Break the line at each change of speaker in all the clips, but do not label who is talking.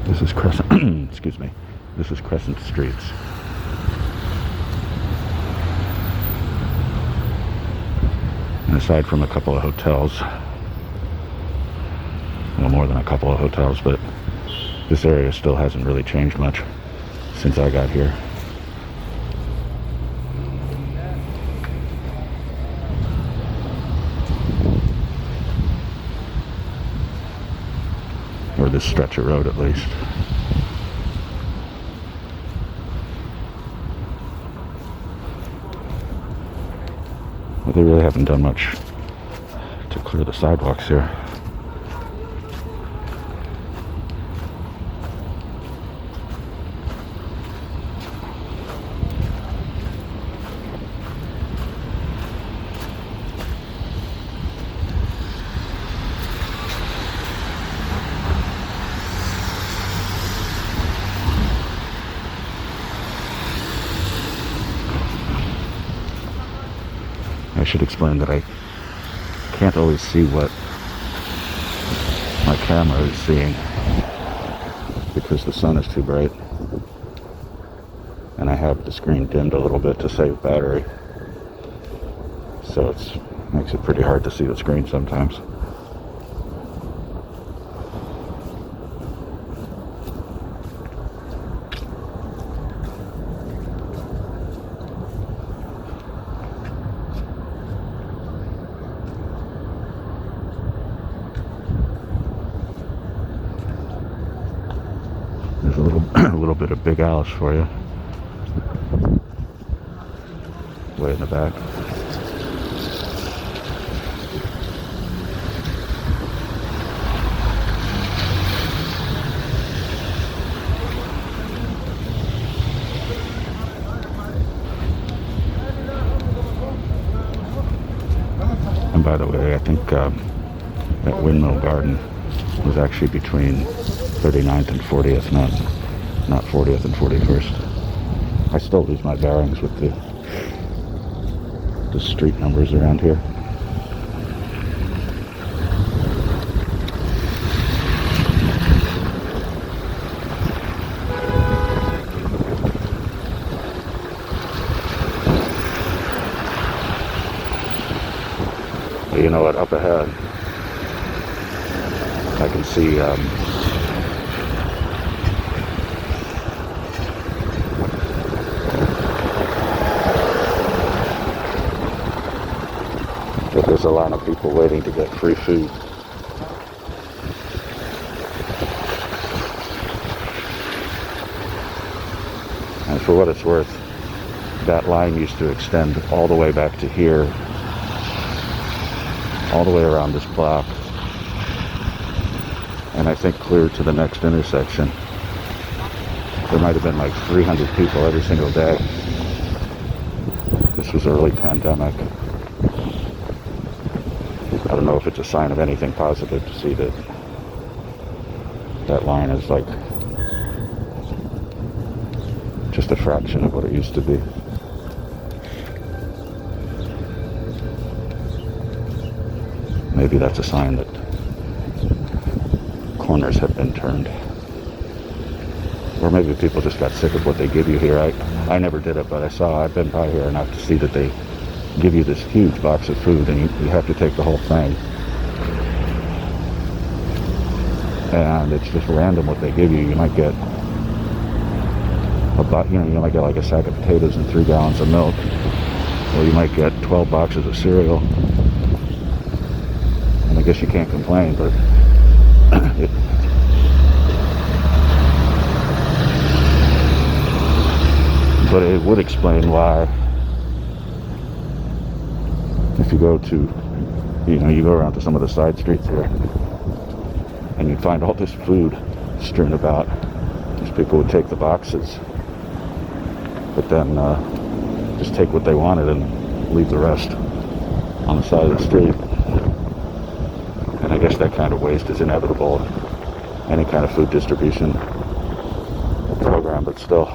This is Crescent, excuse me, this is Crescent Street. And aside from a couple of hotels, well, more than a couple of hotels, but this area still hasn't really changed much since I got here. Or this stretch of road, at least. But they really haven't done much to clear the sidewalks here. I should explain that I can't always see what my camera is seeing because the sun is too bright, and I have the screen dimmed a little bit to save battery, so it makes it pretty hard to see the screen sometimes. There's a little bit of Big Alice for you, way in the back. And by the way, I think that Windmill Garden was actually between 39th and 40th, not 40th and 41st. I still lose my bearings with the street numbers around here. But you know what? Up ahead, I can see that there's a line of people waiting to get free food. And for what it's worth, that line used to extend all the way back to here, all the way around this block, and I think clear to the next intersection. There might have been like 300 people every single day. This was early pandemic. I don't know if it's a sign of anything positive to see that that line is like just a fraction of what it used to be. Maybe that's a sign that corners have been turned. Or maybe people just got sick of what they give you here. I never did it, but I've been by here enough to see that they give you this huge box of food and you have to take the whole thing. And it's just random what they give you. You might get you might get like a sack of potatoes and 3 gallons of milk, or you might get 12 boxes of cereal. And I guess you can't complain, but it would explain why, if you go to, you go around to some of the side streets here, and you'd find all this food strewn about. These people would take the boxes, but then just take what they wanted and leave the rest on the side of the street. And I guess that kind of waste is inevitable in any kind of food distribution program, but still.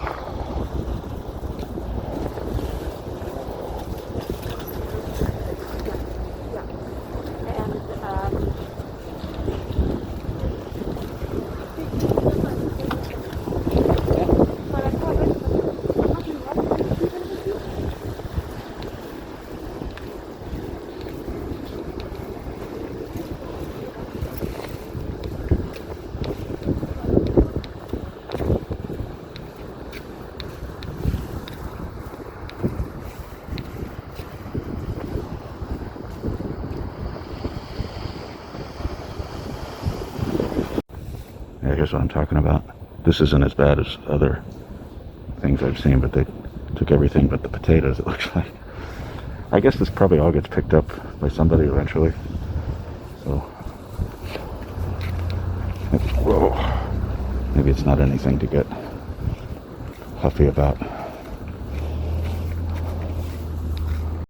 knows what I'm talking about. This isn't as bad as other things I've seen, but they took everything but the potatoes, it looks like. I guess this probably all gets picked up by somebody eventually. So, whoa, maybe it's not anything to get huffy about.